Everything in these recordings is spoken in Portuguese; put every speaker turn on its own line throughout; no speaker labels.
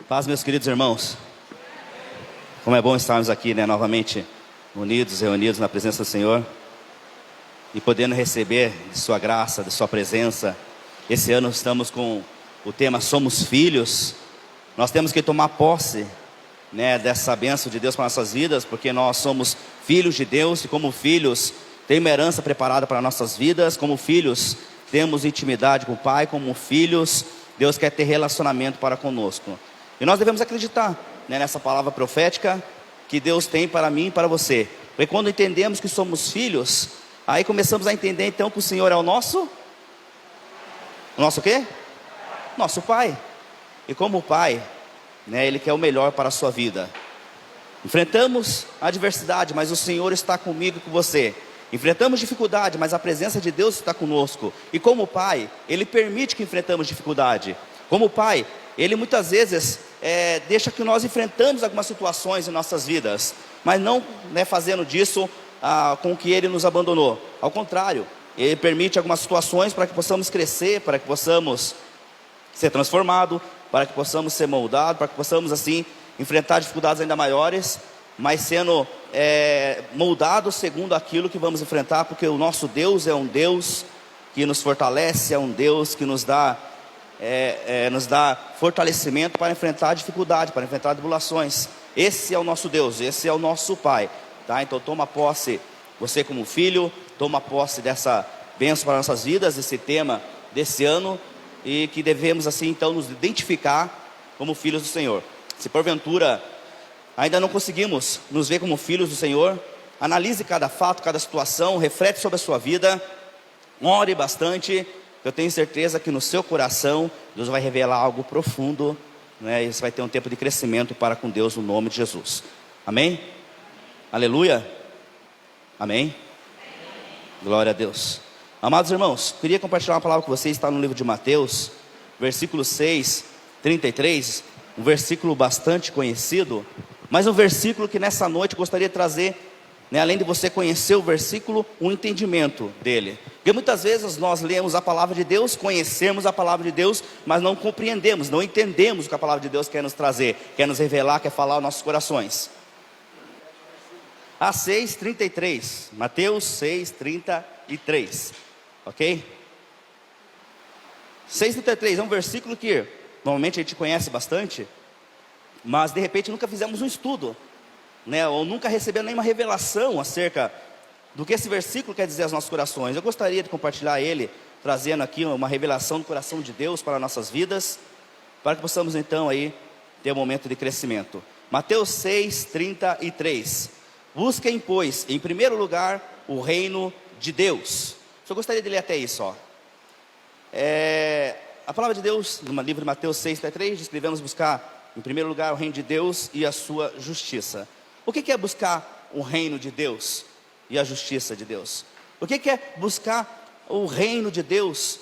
Paz, meus queridos irmãos. Como é bom estarmos aqui, novamente unidos, reunidos na presença do Senhor e podendo receber de sua graça, de sua presença. Esse ano estamos com o tema Somos Filhos. Nós temos que tomar posse, dessa bênção de Deus para nossas vidas, porque nós somos filhos de Deus e como filhos tem uma herança preparada para nossas vidas. Como filhos temos intimidade com o Pai, como filhos Deus quer ter relacionamento para conosco. E nós devemos acreditar, nessa palavra profética que Deus tem para mim e para você. Porque quando entendemos que somos filhos, aí começamos a entender então que o Senhor é o nosso o quê? Nosso Pai. E como Pai, Ele quer o melhor para a sua vida. Enfrentamos a adversidade, mas o Senhor está comigo e com você. Enfrentamos dificuldade, mas a presença de Deus está conosco. E como Pai, Ele permite que enfrentamos dificuldade. Como Pai, Ele muitas vezes deixa que nós enfrentamos algumas situações em nossas vidas, mas não fazendo disso com que Ele nos abandonou. Ao contrário, Ele permite algumas situações para que possamos crescer, para que possamos ser transformados, para que possamos ser moldados, para que possamos assim enfrentar dificuldades ainda maiores, mas sendo moldados segundo aquilo que vamos enfrentar, porque o nosso Deus é um Deus que nos fortalece, é um Deus que nos dá fortalecimento para enfrentar a dificuldade, para enfrentar tribulações. Esse é o nosso Deus, esse é o nosso Pai, tá? Então toma posse, você como filho, toma posse dessa bênção para nossas vidas, esse tema desse ano, e que devemos assim então nos identificar como filhos do Senhor. Se porventura ainda não conseguimos nos ver como filhos do Senhor, analise cada fato, cada situação, reflete sobre a sua vida, ore bastante. Eu tenho certeza que no seu coração Deus vai revelar algo profundo, e você vai ter um tempo de crescimento para com Deus no nome de Jesus. Amém? Aleluia? Amém? Glória a Deus. Amados irmãos, queria compartilhar uma palavra com vocês, está no livro de Mateus, versículo 6, 33, um versículo bastante conhecido, mas um versículo que nessa noite gostaria de trazer, além de você conhecer o versículo, um entendimento dele. Porque muitas vezes nós lemos a palavra de Deus, conhecemos a palavra de Deus, mas não compreendemos, não entendemos o que a palavra de Deus quer nos trazer, quer nos revelar, quer falar aos nossos corações. 6:33, Mateus 6:33, ok? 6:33 é um versículo que normalmente a gente conhece bastante, mas de repente nunca fizemos um estudo, ou nunca recebemos nenhuma revelação acerca do que esse versículo quer dizer aos nossos corações. Eu gostaria de compartilhar ele, trazendo aqui uma revelação do coração de Deus para nossas vidas, para que possamos então aí ter um momento de crescimento. Mateus 6:33, busquem pois em primeiro lugar o reino de Deus. Eu gostaria de ler até isso, a palavra de Deus, no livro de Mateus 6:33, diz que devemos buscar em primeiro lugar o reino de Deus e a sua justiça. O que é buscar o reino de Deus e a justiça de Deus? O que é buscar o reino de Deus,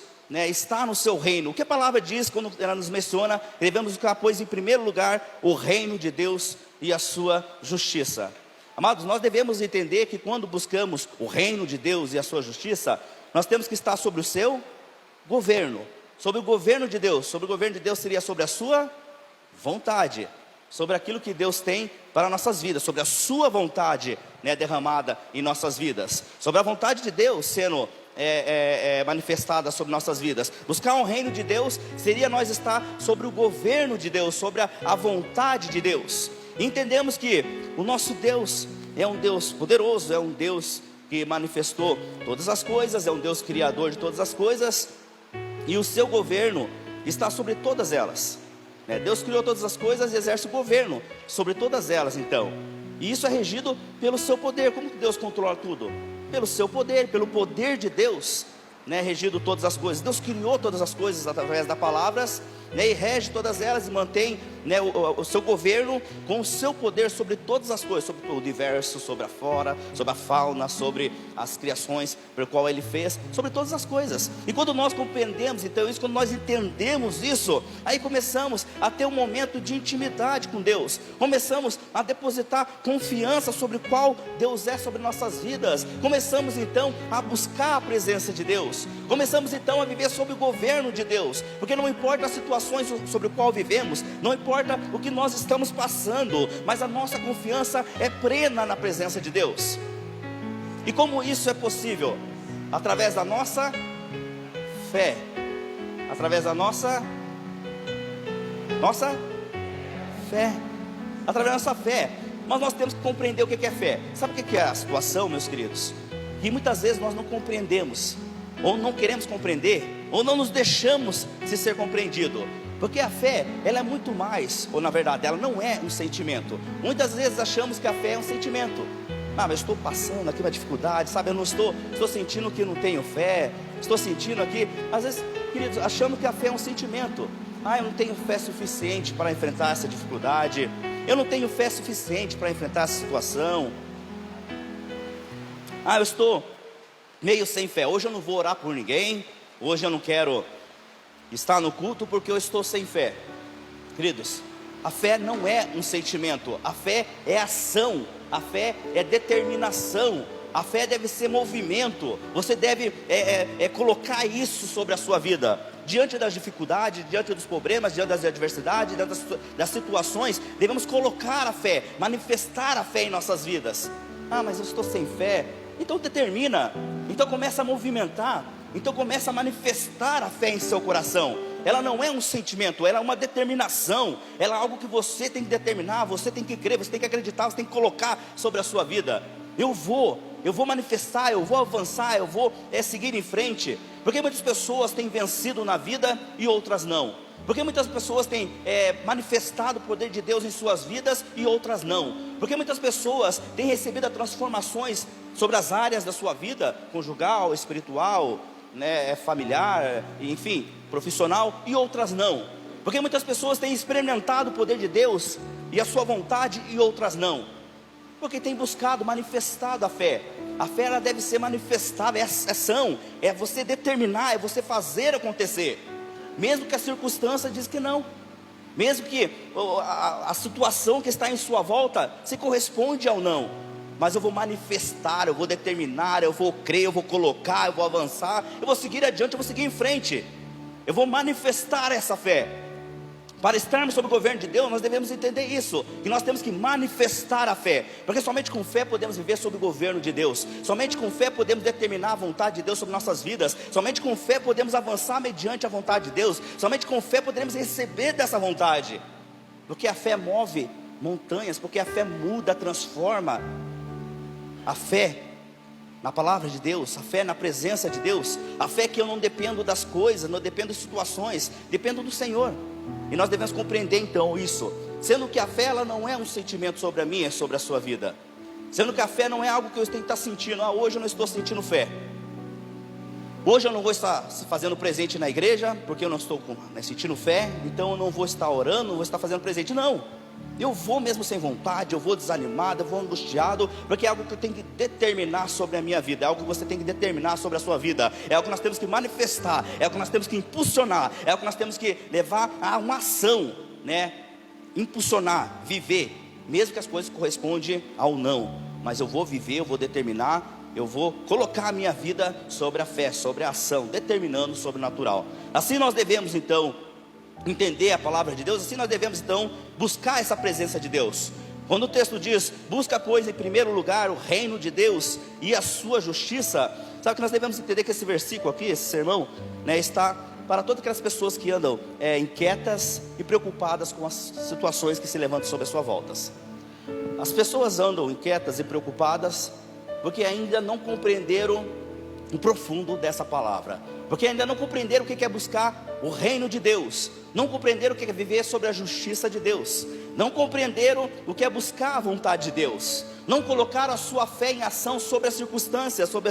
estar no seu reino? O que a palavra diz quando ela nos menciona, devemos buscar pois em primeiro lugar o reino de Deus e a sua justiça. Amados, nós devemos entender que quando buscamos o reino de Deus e a sua justiça, nós temos que estar sobre o seu governo, sobre o governo de Deus. Sobre o governo de Deus seria sobre a sua vontade, sobre aquilo que Deus tem para nossas vidas, sobre a sua vontade, derramada em nossas vidas, sobre a vontade de Deus sendo manifestada sobre nossas vidas. Buscar um reino de Deus seria nós estar sobre o governo de Deus, sobre a vontade de Deus. E entendemos que o nosso Deus é um Deus poderoso, é um Deus que manifestou todas as coisas, é um Deus criador de todas as coisas, e o seu governo está sobre todas elas. Deus criou todas as coisas e exerce o governo sobre todas elas então. E isso é regido pelo seu poder. Como que Deus controla tudo? Pelo seu poder, pelo poder de Deus, regido todas as coisas. Deus criou todas as coisas através das palavras, e rege todas elas e mantém o seu governo com o seu poder sobre todas as coisas, sobre o universo, sobre a flora, sobre a fauna, sobre as criações pelo qual Ele fez, sobre todas as coisas. E quando nós compreendemos então isso, quando nós entendemos isso, aí começamos a ter um momento de intimidade com Deus, começamos a depositar confiança sobre qual Deus é sobre nossas vidas, começamos então a buscar a presença de Deus, começamos então a viver sob o governo de Deus, porque não importa a situação situações sobre o qual vivemos, não importa o que nós estamos passando, mas a nossa confiança é plena na presença de Deus. E como isso é possível? Através da nossa fé, através da nossa fé, através da nossa fé. Mas nós temos que compreender o que é fé. Sabe o que é a situação, meus queridos? Que muitas vezes nós não compreendemos, ou não queremos compreender, ou não nos deixamos de ser compreendido. Porque a fé, ela é muito mais, ou na verdade, ela não é um sentimento. Muitas vezes achamos que a fé é um sentimento. Mas eu estou passando aqui uma dificuldade, sabe? Eu não estou sentindo que não tenho fé. Estou sentindo aqui, às vezes, queridos, achamos que a fé é um sentimento. Eu não tenho fé suficiente para enfrentar essa dificuldade. Eu não tenho fé suficiente para enfrentar essa situação. Eu estou meio sem fé. Hoje eu não vou orar por ninguém. Hoje eu não quero estar no culto porque eu estou sem fé. Queridos, a fé não é um sentimento. A fé é ação. A fé é determinação. A fé deve ser movimento. Você deve colocar isso sobre a sua vida. Diante das dificuldades, diante dos problemas, diante das adversidades, diante das situações, devemos colocar a fé, manifestar a fé em nossas vidas. Mas eu estou sem fé. Então determina, então começa a movimentar, então começa a manifestar a fé em seu coração. Ela não é um sentimento, ela é uma determinação. Ela é algo que você tem que determinar, você tem que crer, você tem que acreditar, você tem que colocar sobre a sua vida. Eu vou manifestar, eu vou avançar, eu vou seguir em frente. Porque muitas pessoas têm vencido na vida e outras não. Porque muitas pessoas têm manifestado o poder de Deus em suas vidas e outras não. Porque muitas pessoas têm recebido transformações sobre as áreas da sua vida, conjugal, espiritual, familiar, enfim, profissional, e outras não. Porque muitas pessoas têm experimentado o poder de Deus e a sua vontade e outras não. Porque tem buscado, manifestado a fé. A fé, ela deve ser manifestada, é ação, é você determinar, é você fazer acontecer. Mesmo que a circunstância diz que não, mesmo que a situação que está em sua volta se corresponde ao não, mas eu vou manifestar, eu vou determinar, eu vou crer, eu vou colocar, eu vou avançar, eu vou seguir adiante, eu vou seguir em frente. Eu vou manifestar essa fé. Para estarmos sob o governo de Deus, nós devemos entender isso, que nós temos que manifestar a fé, porque somente com fé podemos viver sob o governo de Deus, somente com fé podemos determinar a vontade de Deus sobre nossas vidas, somente com fé podemos avançar mediante a vontade de Deus, somente com fé podemos receber dessa vontade, porque a fé move montanhas, porque a fé muda, transforma. A fé na palavra de Deus, a fé na presença de Deus, a fé que eu não dependo das coisas, não dependo de situações, dependo do Senhor. E nós devemos compreender então isso, sendo que a fé, ela não é um sentimento sobre a minha, é sobre a sua vida. Sendo que a fé não é algo que eu tenho que estar sentindo. Hoje eu não estou sentindo fé. Hoje eu não vou estar se fazendo presente na igreja, porque eu não estou sentindo fé. Então eu não vou estar orando, não vou estar fazendo presente. Não, eu vou mesmo sem vontade, eu vou desanimado, eu vou angustiado, porque é algo que eu tenho que determinar sobre a minha vida, é algo que você tem que determinar sobre a sua vida, é algo que nós temos que manifestar, é algo que nós temos que impulsionar, é algo que nós temos que levar a uma ação, impulsionar, viver, mesmo que as coisas correspondam ao não, mas eu vou viver, eu vou determinar, eu vou colocar a minha vida sobre a fé, sobre a ação, determinando o sobrenatural. Assim nós devemos então entender a palavra de Deus, assim nós devemos então buscar essa presença de Deus. Quando o texto diz, busca pois em primeiro lugar o reino de Deus e a sua justiça, sabe que nós devemos entender que esse versículo aqui, esse sermão, está para todas aquelas pessoas que andam inquietas e preocupadas com as situações que se levantam sobre as suas voltas. As pessoas andam inquietas e preocupadas porque ainda não compreenderam o profundo dessa palavra, porque ainda não compreenderam o que é buscar o reino de Deus, não compreenderam o que é viver sobre a justiça de Deus, não compreenderam o que é buscar a vontade de Deus, não colocaram a sua fé em ação sobre as circunstâncias, sobre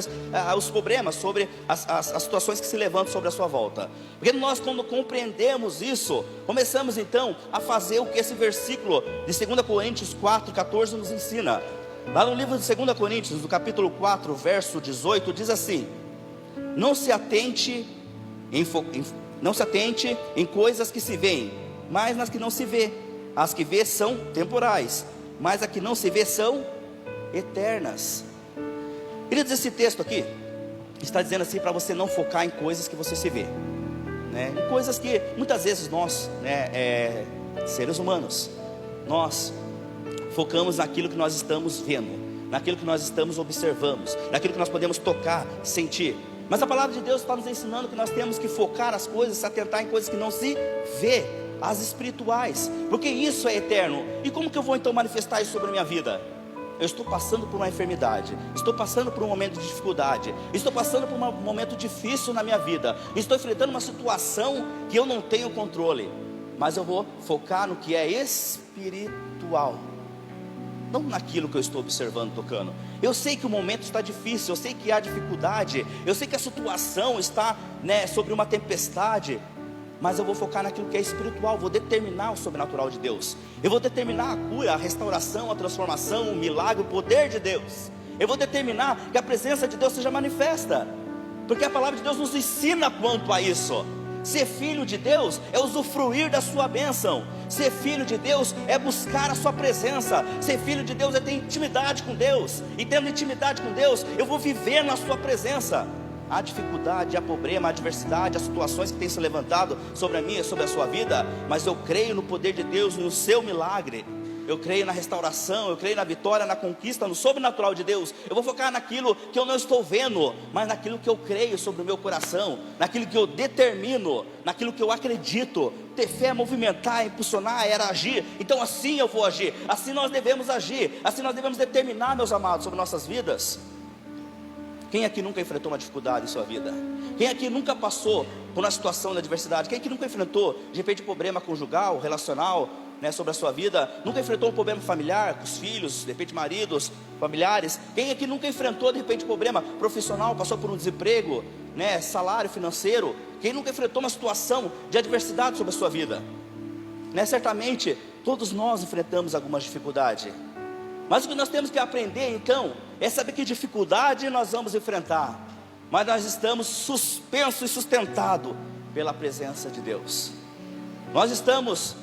os problemas, sobre as situações que se levantam sobre a sua volta. Porque nós, quando compreendemos isso, começamos então a fazer o que esse versículo de 2 Coríntios 4,14 nos ensina. Lá no livro de 2 Coríntios, no capítulo 4, verso 18, diz assim: não se atente em coisas que se veem, mas nas que não se vê. As que vê são temporais, mas as que não se vê são eternas. Queridos, esse texto aqui está dizendo assim para você não focar em coisas que você se vê. né? E coisas que muitas vezes nós, né, seres humanos, nós focamos naquilo que nós estamos vendo, naquilo que nós estamos observando, naquilo que nós podemos tocar, sentir. Mas a palavra de Deus está nos ensinando que nós temos que focar as coisas, se atentar em coisas que não se vê, as espirituais, porque isso é eterno. E como que eu vou então manifestar isso sobre a minha vida? Eu estou passando por uma enfermidade, estou passando por um momento de dificuldade, estou passando por um momento difícil na minha vida, estou enfrentando uma situação que eu não tenho controle, mas eu vou focar no que é espiritual, não naquilo que eu estou observando, tocando. Eu sei que o momento está difícil, eu sei que há dificuldade, eu sei que a situação está, né, sobre uma tempestade, mas eu vou focar naquilo que é espiritual, vou determinar o sobrenatural de Deus, eu vou determinar a cura, a restauração, a transformação, o milagre, o poder de Deus. Eu vou determinar que a presença de Deus seja manifesta, porque a palavra de Deus nos ensina quanto a isso. Ser filho de Deus é usufruir da sua bênção, ser filho de Deus é buscar a sua presença, ser filho de Deus é ter intimidade com Deus, e tendo intimidade com Deus, eu vou viver na sua presença. Há dificuldade, há problema, há adversidade, há situações que têm se levantado sobre a minha e sobre a sua vida, mas eu creio no poder de Deus, no seu milagre, eu creio na restauração, eu creio na vitória, na conquista, no sobrenatural de Deus. Eu vou focar naquilo que eu não estou vendo, mas naquilo que eu creio sobre o meu coração, naquilo que eu determino, naquilo que eu acredito. Ter fé é movimentar, é impulsionar, era agir. Então assim eu vou agir, assim nós devemos agir, assim nós devemos determinar, meus amados, sobre nossas vidas. Quem aqui nunca enfrentou uma dificuldade em sua vida? Quem aqui nunca passou por uma situação de adversidade? Quem aqui nunca enfrentou, de repente, problema conjugal, relacional, né, sobre a sua vida? Nunca enfrentou um problema familiar, com os filhos, de repente maridos, familiares? Quem aqui nunca enfrentou, de repente, problema profissional, passou por um desemprego, né, salário financeiro? Quem nunca enfrentou uma situação de adversidade sobre a sua vida? Né, certamente, todos nós enfrentamos alguma dificuldade. Mas o que nós temos que aprender então é saber que dificuldade nós vamos enfrentar, mas nós estamos suspensos e sustentados pela presença de Deus. Nós estamos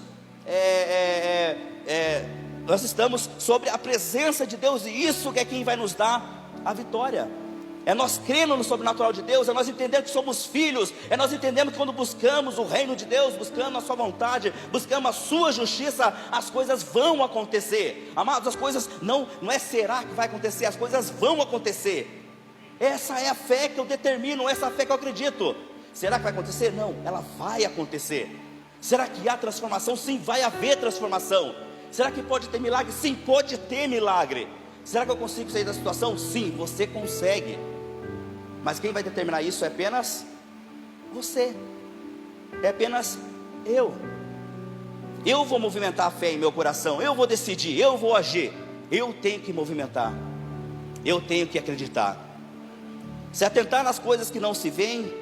sobre a presença de Deus, e isso que é quem vai nos dar a vitória. É nós crendo no sobrenatural de Deus, é nós entendendo que somos filhos, é nós entendendo que quando buscamos o reino de Deus, buscamos a sua vontade, buscamos a sua justiça, as coisas vão acontecer. Amados, as coisas não é será que vai acontecer, as coisas vão acontecer. Essa é a fé que eu determino, essa é a fé que eu acredito. Será que vai acontecer? Não, ela vai acontecer. Será que há transformação? Sim, vai haver transformação. Será que pode ter milagre? Sim, pode ter milagre. Será que eu consigo sair da situação? Sim, você consegue. Mas quem vai determinar isso é apenas você, é apenas eu. Eu vou movimentar a fé em meu coração, eu vou decidir, eu vou agir. Eu tenho que movimentar, eu tenho que acreditar. Se atentar nas coisas que não se veem,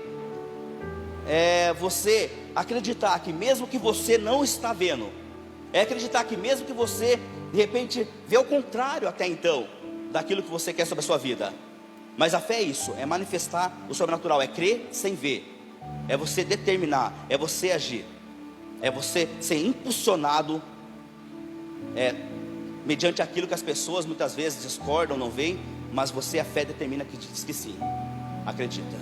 é você acreditar que mesmo que você não está vendo, é acreditar que mesmo que você de repente vê o contrário até então daquilo que você quer sobre a sua vida. Mas a fé é isso, é manifestar o sobrenatural, é crer sem ver, é você determinar, é você agir, é você ser impulsionado mediante aquilo que as pessoas muitas vezes discordam, não veem, mas você, a fé determina que diz que sim, acredita.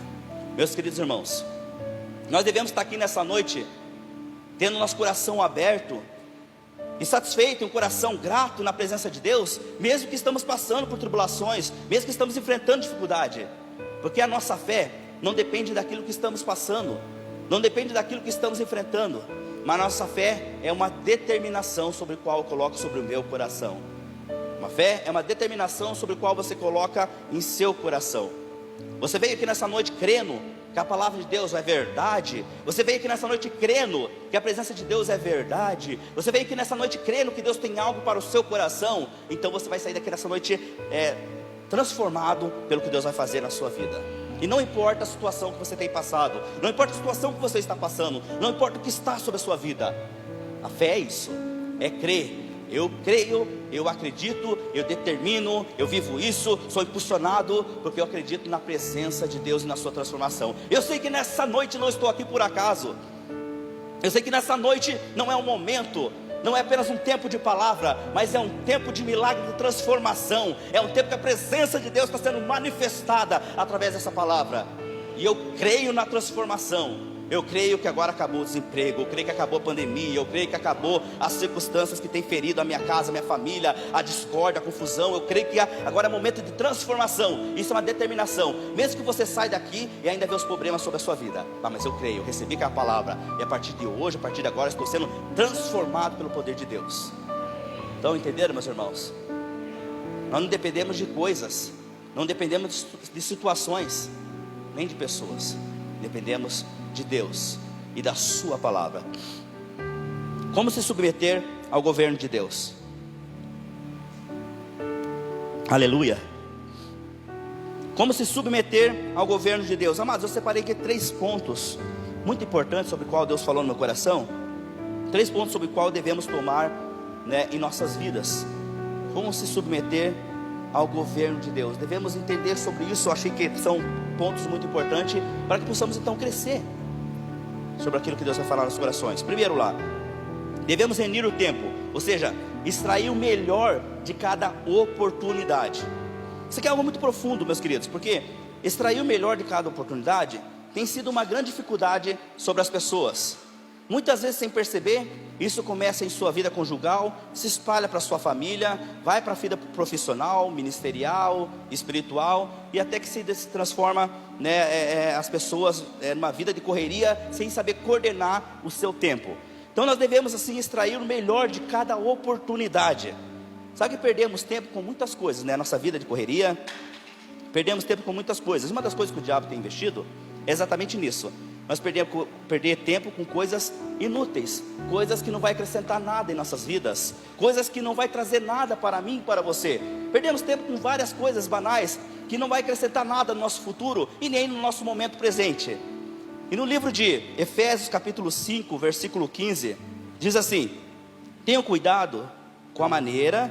Meus queridos irmãos, nós devemos estar aqui nessa noite tendo nosso coração aberto e satisfeito, um coração grato na presença de Deus, mesmo que estamos passando por tribulações, mesmo que estamos enfrentando dificuldade, porque a nossa fé não depende daquilo que estamos passando, não depende daquilo que estamos enfrentando, mas a nossa fé é uma determinação sobre a qual eu coloco sobre o meu coração. Uma fé é uma determinação sobre a qual você coloca em seu coração. Você veio aqui nessa noite crendo que a palavra de Deus é verdade. Você veio aqui nessa noite crendo que a presença de Deus é verdade. Você veio aqui nessa noite crendo que Deus tem algo para o seu coração. Então você vai sair daqui nessa noite transformado pelo que Deus vai fazer na sua vida. E não importa a situação que você tem passado, não importa a situação que você está passando, não importa o que está sobre a sua vida. A fé é isso, é crer. Eu creio, eu acredito, eu determino, eu vivo isso, sou impulsionado, porque eu acredito na presença de Deus e na sua transformação. Eu sei que nessa noite não estou aqui por acaso. Eu sei que nessa noite não é um momento, não é apenas um tempo de palavra, mas é um tempo de milagre, de transformação. É um tempo que a presença de Deus está sendo manifestada através dessa palavra. e eu creio na transformação. Eu creio que agora acabou o desemprego, eu creio que acabou a pandemia, eu creio que acabou as circunstâncias que têm ferido a minha casa, a minha família, a discórdia, a confusão. Eu creio que agora é momento de transformação. Isso é uma determinação. Mesmo que você saia daqui e ainda vê os problemas sobre a sua vida, mas eu creio, eu recebi aquela palavra, e a partir de hoje, a partir de agora, estou sendo transformado pelo poder de Deus. Então, entenderam, meus irmãos? Nós não dependemos de coisas, não dependemos de situações, nem de pessoas. Dependemos de Deus e da sua palavra. Como se submeter ao governo de Deus? Aleluia. Como se submeter ao governo de Deus? Amados, eu separei aqui 3 pontos muito importantes sobre o qual Deus falou no meu coração. 3 pontos sobre o qual devemos tomar, em nossas vidas. Como se submeter ao governo de Deus? Devemos entender sobre isso. Eu achei que são pontos muito importantes para que possamos então crescer sobre aquilo que Deus vai falar nos corações. Primeiro lá, devemos reunir o tempo, ou seja, extrair o melhor de cada oportunidade. Isso aqui é algo muito profundo, meus queridos, porque extrair o melhor de cada oportunidade tem sido uma grande dificuldade sobre as pessoas. Muitas vezes, sem perceber, isso começa em sua vida conjugal, se espalha para a sua família, vai para a vida profissional, ministerial, espiritual, e até que se transforma, as pessoas numa vida de correria, sem saber coordenar o seu tempo. Então nós devemos assim extrair o melhor de cada oportunidade. Sabe que perdemos tempo com muitas coisas, nossa vida de correria, perdemos tempo com muitas coisas. Uma das coisas que o diabo tem investido é exatamente nisso. Nós perder tempo com coisas inúteis, coisas que não vai acrescentar nada em nossas vidas, coisas que não vai trazer nada para mim e para você. Perdemos tempo com várias coisas banais, que não vai acrescentar nada no nosso futuro, e nem no nosso momento presente. E no livro de Efésios capítulo 5, versículo 15, diz assim: tenham cuidado com a maneira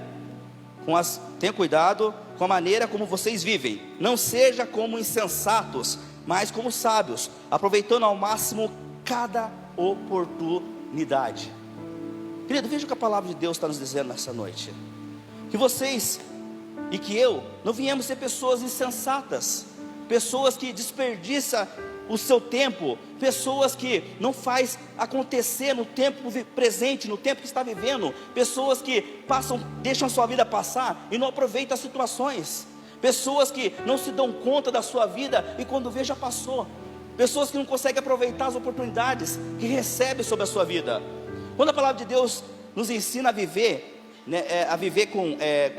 como vocês vivem, não seja como insensatos, mas como sábios, aproveitando ao máximo cada oportunidade. Querido, veja o que a palavra de Deus está nos dizendo nessa noite. Que vocês e que eu não viemos ser pessoas insensatas, pessoas que desperdiçam o seu tempo, pessoas que não faz acontecer no tempo presente, no tempo que está vivendo, pessoas que deixam a sua vida passar e não aproveitam as situações. Pessoas que não se dão conta da sua vida e quando vê já passou. Pessoas que não conseguem aproveitar as oportunidades que recebem sobre a sua vida. Quando a palavra de Deus nos ensina a viver,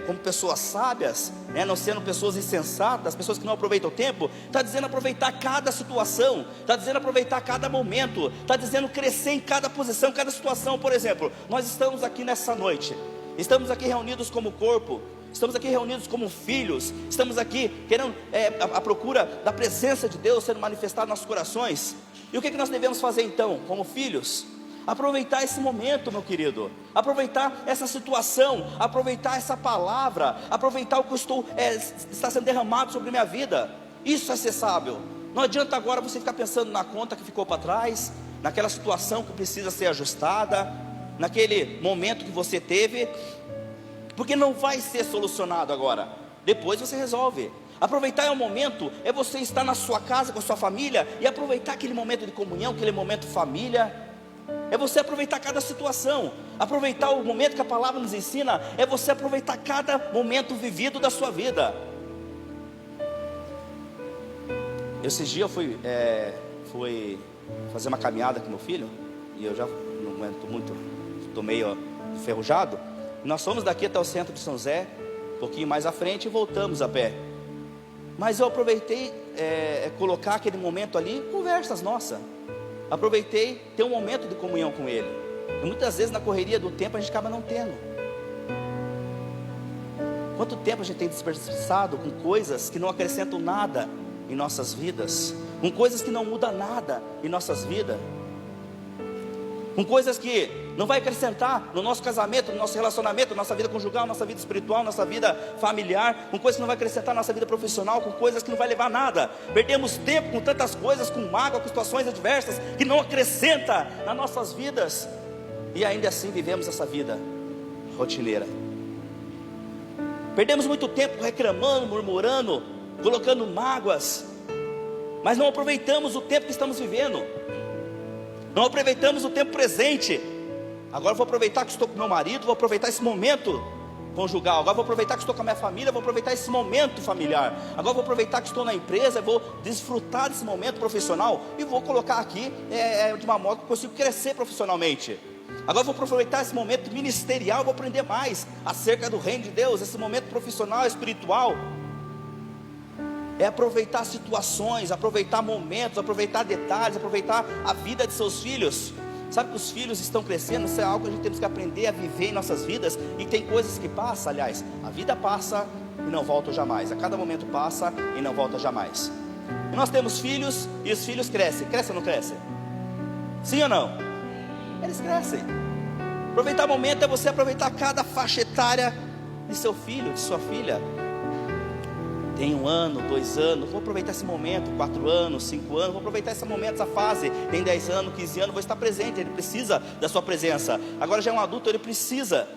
como pessoas sábias, não sendo pessoas insensatas, pessoas que não aproveitam o tempo, está dizendo aproveitar cada situação, está dizendo aproveitar cada momento, está dizendo crescer em cada posição, cada situação. Por exemplo, nós estamos aqui nessa noite, estamos aqui reunidos como corpo, estamos aqui reunidos como filhos, estamos aqui querendo a procura da presença de Deus sendo manifestada nos nossos corações. E o que nós devemos fazer então, como filhos? Aproveitar esse momento, meu querido, aproveitar essa situação, aproveitar essa palavra, aproveitar o que está sendo derramado sobre a minha vida. Isso é ser sábio. Não adianta agora você ficar pensando na conta que ficou para trás, naquela situação que precisa ser ajustada, naquele momento que você teve, porque não vai ser solucionado agora. Depois você resolve. Aproveitar o momento é você estar na sua casa com a sua família e aproveitar aquele momento de comunhão, aquele momento família. É você aproveitar cada situação, aproveitar o momento que a palavra nos ensina, é você aproveitar cada momento vivido da sua vida. Esses dias eu fui fazer uma caminhada com meu filho, e eu já não aguento muito, estou meio enferrujado. Nós fomos daqui até o centro de São José, um pouquinho mais à frente, e voltamos a pé. Mas eu aproveitei colocar aquele momento ali, conversas nossas. Aproveitei ter um momento de comunhão com Ele. E muitas vezes na correria do tempo a gente acaba não tendo. Quanto tempo a gente tem desperdiçado com coisas que não acrescentam nada em nossas vidas, com coisas que não mudam nada em nossas vidas, com coisas que não vai acrescentar no nosso casamento, no nosso relacionamento, na nossa vida conjugal, nossa vida espiritual, nossa vida familiar, com coisas que não vai acrescentar na nossa vida profissional, com coisas que não vai levar a nada. Perdemos tempo com tantas coisas, com mágoa, com situações adversas que não acrescenta nas nossas vidas, e ainda assim vivemos essa vida rotineira. Perdemos muito tempo reclamando, murmurando, colocando mágoas, mas não aproveitamos o tempo que estamos vivendo, não aproveitamos o tempo presente. Agora eu vou aproveitar que estou com meu marido, vou aproveitar esse momento conjugal, agora vou aproveitar que estou com a minha família, vou aproveitar esse momento familiar, agora vou aproveitar que estou na empresa, vou desfrutar desse momento profissional, e vou colocar aqui de uma modo que eu consigo crescer profissionalmente. Agora vou aproveitar esse momento ministerial, vou aprender mais acerca do reino de Deus, esse momento profissional, espiritual. É aproveitar situações, aproveitar momentos, aproveitar detalhes, aproveitar a vida de seus filhos. Sabe que os filhos estão crescendo, isso é algo que a gente temos que aprender a viver em nossas vidas. E tem coisas que passam, aliás, a vida passa e não volta jamais. A cada momento passa e não volta jamais. E nós temos filhos e os filhos crescem. Crescem ou não crescem? Sim ou não? Eles crescem. Aproveitar o momento é você aproveitar cada faixa etária de seu filho, de sua filha. Tem 1 ano, 2 anos, vou aproveitar esse momento, 4 anos, 5 anos, vou aproveitar esse momento, essa fase. Tem 10 anos, 15 anos, vou estar presente, ele precisa da sua presença. Agora já é um adulto, ele precisa.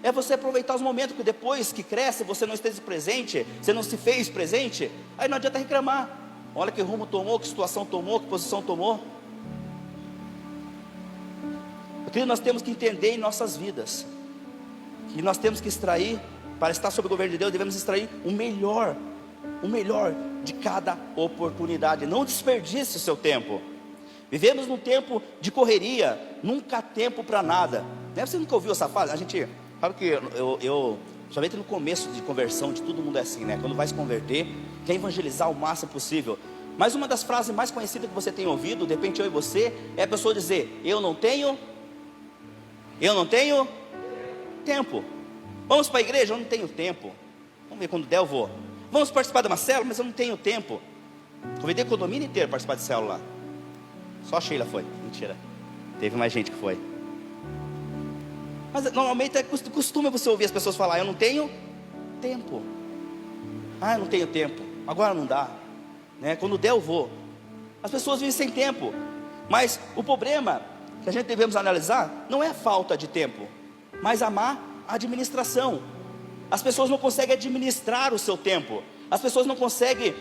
É você aproveitar os momentos, porque depois que cresce, você não esteja presente, você não se fez presente, aí não adianta reclamar. Olha que rumo tomou, que situação tomou, que posição tomou. Porque nós temos que entender em nossas vidas, que nós temos que extrair, para estar sob o governo de Deus, devemos extrair o melhor de cada oportunidade. Não desperdice o seu tempo. Vivemos num tempo de correria, nunca há tempo para nada. Você nunca ouviu essa frase? A gente, sabe que eu somente no começo de conversão, de todo mundo é assim, né? Quando vai se converter, quer evangelizar o máximo possível. Mas uma das frases mais conhecidas que você tem ouvido, de repente eu e você, é a pessoa dizer: eu não tenho tempo. Vamos para a igreja? Eu não tenho tempo. Vamos ver, quando der eu vou. Vamos participar de uma célula? Mas eu não tenho tempo. Convidei o condomínio inteiro para participar de célula lá. Só a Sheila foi. Mentira, teve mais gente que foi. Mas normalmente é costume você ouvir as pessoas falar: eu não tenho tempo. Ah, eu não tenho tempo. Agora não dá, né? Quando der eu vou. As pessoas vivem sem tempo. Mas o problema que a gente devemos analisar não é a falta de tempo, mas a má administração. As pessoas não conseguem administrar o seu tempo. As pessoas não conseguem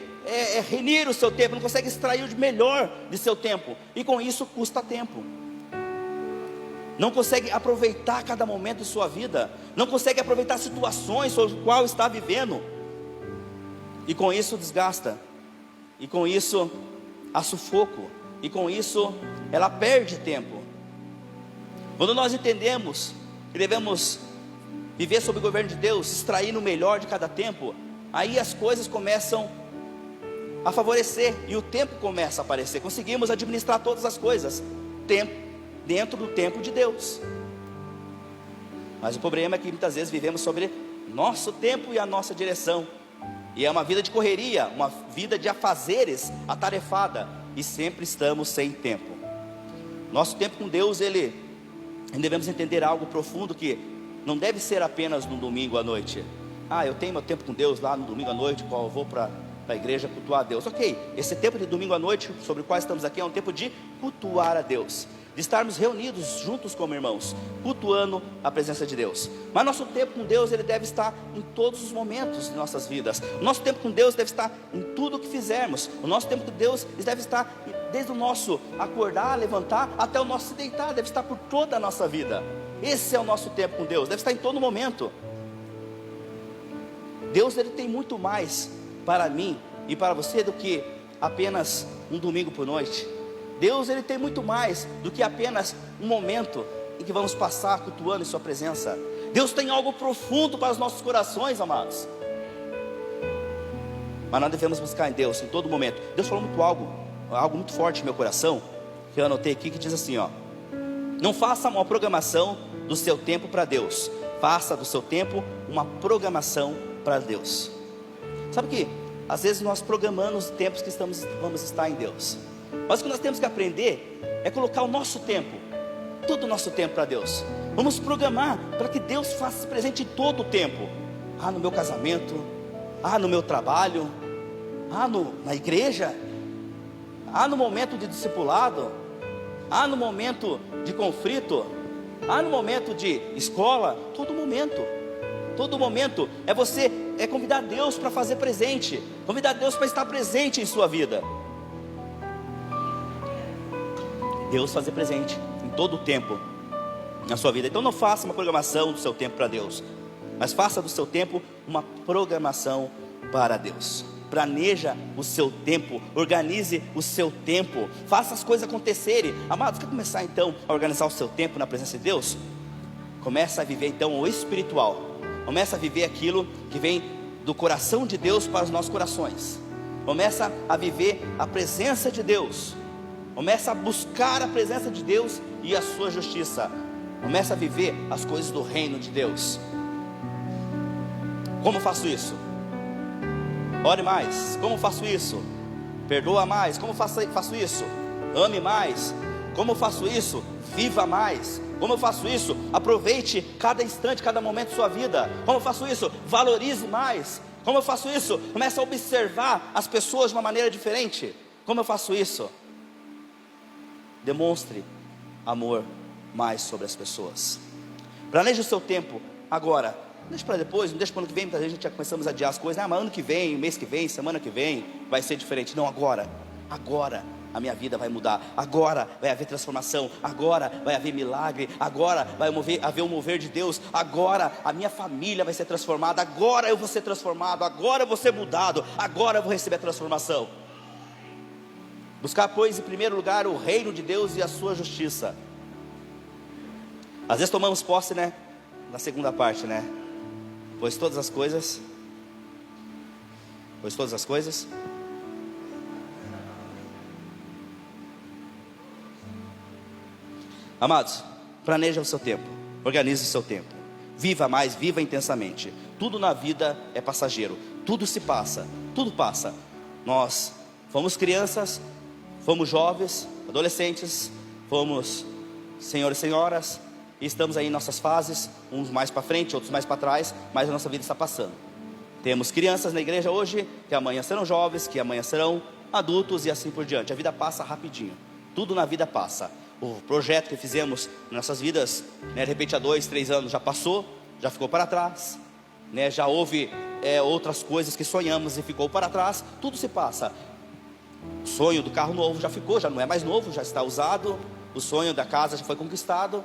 renir o seu tempo, não conseguem extrair o melhor de seu tempo, e com isso custa tempo. Não consegue aproveitar cada momento de sua vida, não consegue aproveitar situações sobre as quais está vivendo, e com isso desgasta, e com isso há sufoco, e com isso ela perde tempo. Quando nós entendemos que devemos viver sob o governo de Deus, extrair o melhor de cada tempo, aí as coisas começam a favorecer, e o tempo começa a aparecer. Conseguimos administrar todas as coisas dentro do tempo de Deus. Mas o problema é que muitas vezes vivemos sobre nosso tempo e a nossa direção, e é uma vida de correria, uma vida de afazeres atarefada, e sempre estamos sem tempo. Nosso tempo com Deus, devemos entender algo profundo, que não deve ser apenas no domingo à noite. Ah, eu tenho meu tempo com Deus lá no domingo à noite, qual eu vou para a igreja cultuar a Deus. Ok, esse tempo de domingo à noite, sobre o qual estamos aqui, é um tempo de cultuar a Deus, de estarmos reunidos juntos como irmãos, cultuando a presença de Deus. Mas nosso tempo com Deus, ele deve estar em todos os momentos de nossas vidas. O nosso tempo com Deus deve estar em tudo o que fizermos. O nosso tempo com Deus deve estar desde o nosso acordar, levantar, até o nosso se deitar, deve estar por toda a nossa vida. Esse é o nosso tempo com Deus, deve estar em todo momento. Deus, ele tem muito mais para mim e para você do que apenas um domingo por noite. Deus, ele tem muito mais do que apenas um momento em que vamos passar cultuando em sua presença. Deus tem algo profundo para os nossos corações, amados. Mas nós devemos buscar em Deus em todo momento. Deus falou algo muito forte no meu coração, que eu anotei aqui, que diz assim, ó: não faça uma programação do seu tempo para Deus, faça do seu tempo uma programação para Deus. Sabe que às vezes nós programamos os tempos que vamos estar em Deus, mas o que nós temos que aprender é colocar o nosso tempo, todo o nosso tempo para Deus. Vamos programar para que Deus faça presente em todo o tempo. Ah, no meu casamento, ah, no meu trabalho, ah, na igreja, ah, no momento de discipulado, ah, no momento de conflito, ah, no momento de escola. Todo momento é você convidar Deus para fazer presente, convidar Deus para estar presente em sua vida. Deus fazer presente em todo o tempo na sua vida. Então não faça uma programação do seu tempo para Deus, mas faça do seu tempo uma programação para Deus. Planeja o seu tempo, organize o seu tempo, faça as coisas acontecerem. Amados, quer começar então a organizar o seu tempo na presença de Deus? Começa a viver então o espiritual. Começa a viver aquilo que vem do coração de Deus para os nossos corações. Começa a viver a presença de Deus. Começa a buscar a presença de Deus e a sua justiça. Começa a viver as coisas do reino de Deus. Como faço isso? Ore mais. Como faço isso? Perdoa mais. Como faço isso? Ame mais. Como faço isso? Viva mais. Como eu faço isso? Aproveite cada instante, cada momento de sua vida. Como eu faço isso? Valorize mais. Como eu faço isso? Comece a observar as pessoas de uma maneira diferente. Como eu faço isso? Demonstre amor mais sobre as pessoas. Planeje o seu tempo agora. Não deixe para depois, não deixe para o ano que vem. Muitas vezes a gente já começamos a adiar as coisas. Mas ano que vem, mês que vem, semana que vem vai ser diferente. Não, agora. Agora a minha vida vai mudar. Agora vai haver transformação. Agora vai haver milagre. Agora vai haver o mover de Deus. Agora a minha família vai ser transformada. Agora eu vou ser transformado. Agora eu vou ser mudado. Agora eu vou receber a transformação. Buscar, pois, em primeiro lugar o reino de Deus e a sua justiça. Às vezes tomamos posse, né? Na segunda parte, né? Pois todas as coisas. Amados, planeja o seu tempo. Organize o seu tempo. Viva mais, viva intensamente. Tudo na vida é passageiro. Tudo se passa. Tudo passa. Nós fomos crianças, fomos jovens, adolescentes, fomos senhores e senhoras, e estamos aí em nossas fases, uns mais para frente, outros mais para trás, mas a nossa vida está passando. Temos crianças na igreja hoje, que amanhã serão jovens, que amanhã serão adultos e assim por diante. A vida passa rapidinho, tudo na vida passa. O projeto que fizemos nas nossas vidas, né, de repente há 2, 3 anos já passou, já ficou para trás, né, já houve outras coisas que sonhamos e ficou para trás, tudo se passa. O sonho do carro novo já ficou, já não é mais novo, já está usado. O sonho da casa já foi conquistado,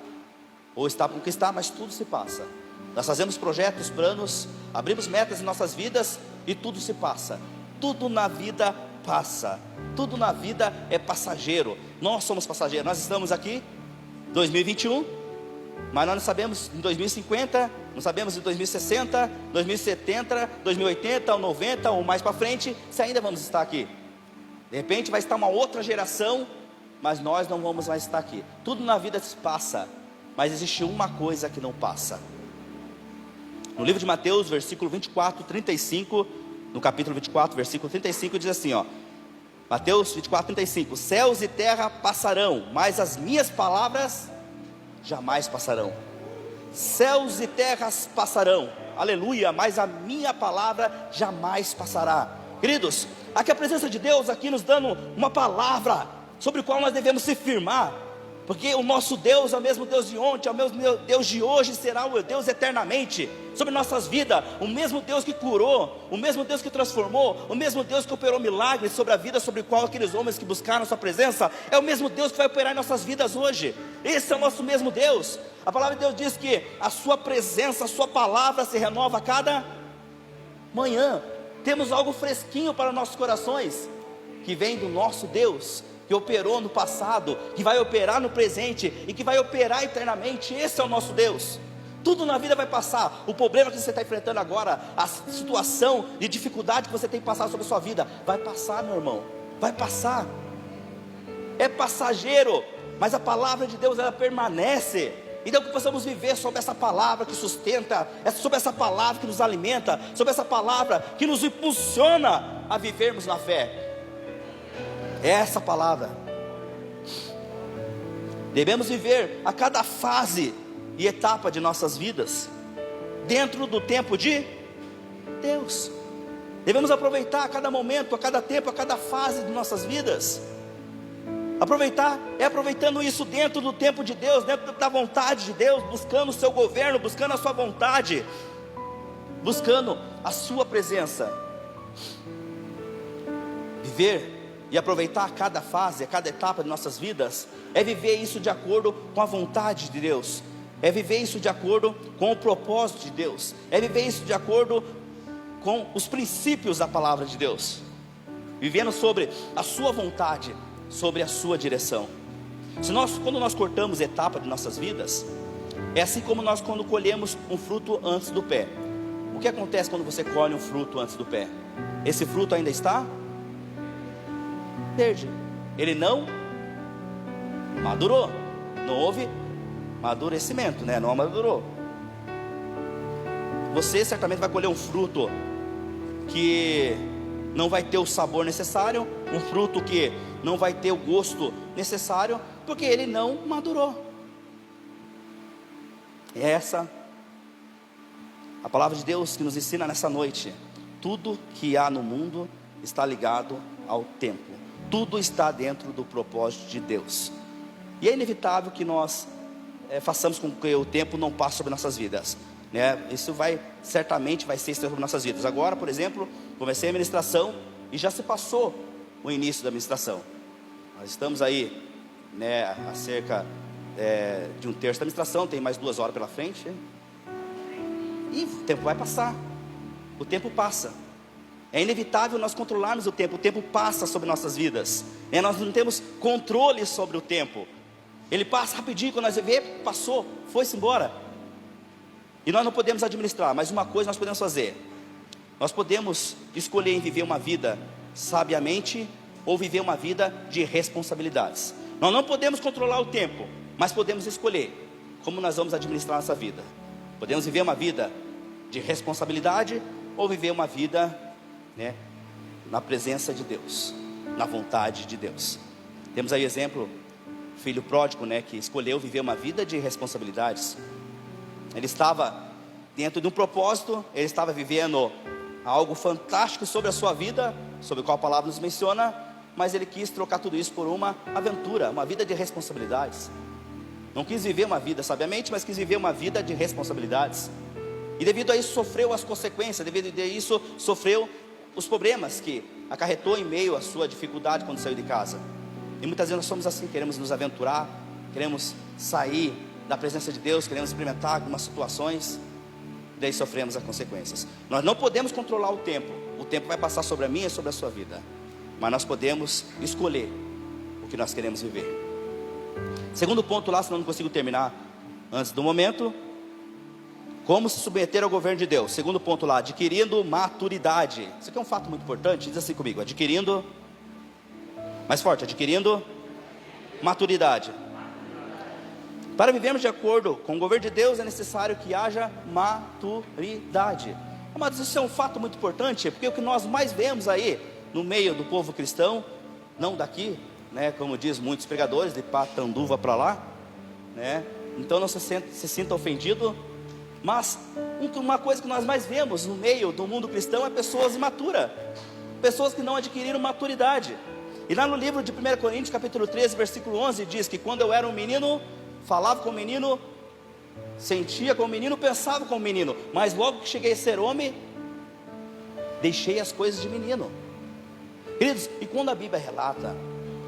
ou está para conquistar, mas tudo se passa. Nós fazemos projetos, planos, abrimos metas em nossas vidas e tudo se passa. Tudo na vida passa. Tudo na vida é passageiro. Nós somos passageiros. Nós estamos aqui 2021, mas nós não sabemos em 2050, não sabemos em 2060, 2070, 2080 ou 90 ou mais para frente se ainda vamos estar aqui. De repente vai estar uma outra geração, mas nós não vamos mais estar aqui. Tudo na vida se passa, mas existe uma coisa que não passa. No livro de Mateus, versículo 24, 35, no capítulo 24, versículo 35, diz assim, ó. Mateus 24, 35. Céus e terra passarão, mas as minhas palavras jamais passarão. Céus e terras passarão, aleluia, mas a minha palavra jamais passará. Queridos, aqui a presença de Deus aqui nos dando uma palavra sobre o qual nós devemos se firmar, porque o nosso Deus é o mesmo Deus de ontem, é o mesmo Deus de hoje, será o Deus eternamente, sobre nossas vidas, o mesmo Deus que curou, o mesmo Deus que transformou, o mesmo Deus que operou milagres sobre a vida, sobre o qual aqueles homens que buscaram sua presença, é o mesmo Deus que vai operar em nossas vidas hoje. Esse é o nosso mesmo Deus. A palavra de Deus diz que a sua presença, a sua palavra se renova a cada manhã. Temos algo fresquinho para nossos corações, que vem do nosso Deus, que operou no passado, que vai operar no presente e que vai operar eternamente. Esse é o nosso Deus. Tudo na vida vai passar. O problema que você está enfrentando agora, a situação de dificuldade que você tem que passar sobre a sua vida, vai passar, meu irmão, vai passar. É passageiro, mas a palavra de Deus, ela permanece. Então que possamos viver sobre essa palavra que sustenta, sobre essa palavra que nos alimenta, sobre essa palavra que nos impulsiona a vivermos na fé. É essa palavra. Devemos viver a cada fase e etapa de nossas vidas dentro do tempo de Deus. Devemos aproveitar a cada momento, a cada tempo, a cada fase de nossas vidas. Aproveitar é aproveitando isso dentro do tempo de Deus, dentro da vontade de Deus, buscando o seu governo, buscando a sua vontade, buscando a sua presença. Viver e aproveitar cada fase, cada etapa de nossas vidas, é viver isso de acordo com a vontade de Deus, é viver isso de acordo com o propósito de Deus, é viver isso de acordo com os princípios da palavra de Deus, vivendo sobre a sua vontade, sobre a sua direção. Quando nós cortamos etapas de nossas vidas, é assim como nós quando colhemos um fruto antes do pé. O que acontece quando você colhe um fruto antes do pé? Esse fruto ainda está verde, ele não madurou, não houve amadurecimento, né? Não amadurou. Você certamente vai colher um fruto que não vai ter o sabor necessário, um fruto que não vai ter o gosto necessário, porque ele não madurou. É essa a palavra de Deus que nos ensina nessa noite. Tudo que há no mundo está ligado ao tempo, tudo está dentro do propósito de Deus, e é inevitável que nós façamos com que o tempo não passe sobre nossas vidas, né? Isso certamente vai ser sobre nossas vidas. Agora, por exemplo, comecei a ministração e já se passou o início da ministração. Nós estamos aí, né, a cerca de um terço da ministração, tem mais 2 horas pela frente, e o tempo vai passar, o tempo passa. É inevitável nós controlarmos o tempo passa sobre nossas vidas, né? Nós não temos controle sobre o tempo, ele passa rapidinho, quando nós vemos, passou, foi-se embora, e nós não podemos administrar. Mas uma coisa nós podemos fazer: nós podemos escolher em viver uma vida sabiamente, ou viver uma vida de responsabilidades. Nós não podemos controlar o tempo, mas podemos escolher como nós vamos administrar nossa vida. Podemos viver uma vida de responsabilidade, ou viver uma vida, né, na presença de Deus, na vontade de Deus. Temos aí exemplo, o filho pródigo, né, que escolheu viver uma vida de responsabilidades. Ele estava dentro de um propósito, ele estava vivendo algo fantástico sobre a sua vida, sobre o qual a palavra nos menciona, mas ele quis trocar tudo isso por uma aventura, uma vida de responsabilidades. Não quis viver uma vida sabiamente, mas quis viver uma vida de responsabilidades. E devido a isso sofreu as consequências, devido a isso sofreu os problemas que acarretou em meio à sua dificuldade quando saiu de casa. E muitas vezes nós somos assim, queremos nos aventurar, queremos sair da presença de Deus, queremos experimentar algumas situações, e daí sofremos as consequências. Nós não podemos controlar o tempo vai passar sobre a minha e sobre a sua vida, mas nós podemos escolher o que nós queremos viver. Segundo ponto lá, senão não consigo terminar antes do momento: como se submeter ao governo de Deus. Segundo ponto lá, adquirindo maturidade. Isso aqui é um fato muito importante, diz assim comigo: adquirindo, mais forte, adquirindo maturidade. Para vivermos de acordo com o governo de Deus, é necessário que haja maturidade. Mas isso é um fato muito importante, porque o que nós mais vemos aí no meio do povo cristão, não daqui, né, como diz muitos pregadores, de Patanduva para lá, né? Então não se sinta ofendido, mas uma coisa que nós mais vemos no meio do mundo cristão é pessoas imaturas, pessoas que não adquiriram maturidade. E lá no livro de 1 Coríntios capítulo 13, versículo 11, diz que quando eu era um menino, falava como menino, sentia como menino, pensava como menino, mas logo que cheguei a ser homem, deixei as coisas de menino. Queridos, e quando a Bíblia relata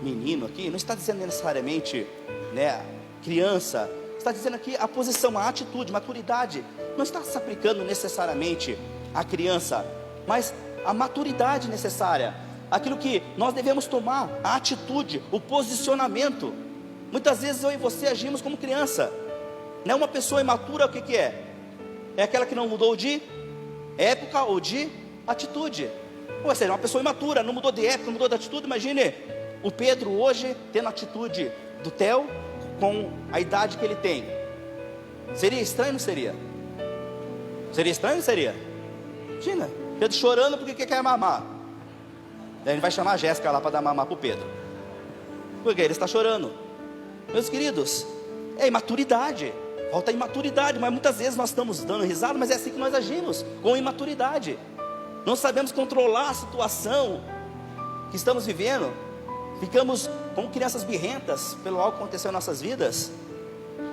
menino aqui, não está dizendo necessariamente, né, criança, está dizendo aqui a posição, a atitude, maturidade. Não está se aplicando necessariamente à criança, mas a maturidade necessária, aquilo que nós devemos tomar, a atitude, o posicionamento. Muitas vezes eu e você agimos como criança, né? Uma pessoa imatura, o que é? É aquela que não mudou de época ou de atitude. Ou seja, uma pessoa imatura, não mudou de época, não mudou de atitude. Imagine o Pedro hoje tendo a atitude do Theo com a idade que ele tem. Seria estranho, não seria? Seria estranho, não seria? Imagina, Pedro chorando porque quer mamar. Daí ele vai chamar a Jéssica lá para dar mamar para o Pedro, porque ele está chorando. Meus queridos, é imaturidade, falta imaturidade. Mas muitas vezes nós estamos dando risada, mas é assim que nós agimos, com imaturidade. Não sabemos controlar a situação que estamos vivendo, ficamos como crianças birrentas pelo algo que aconteceu em nossas vidas.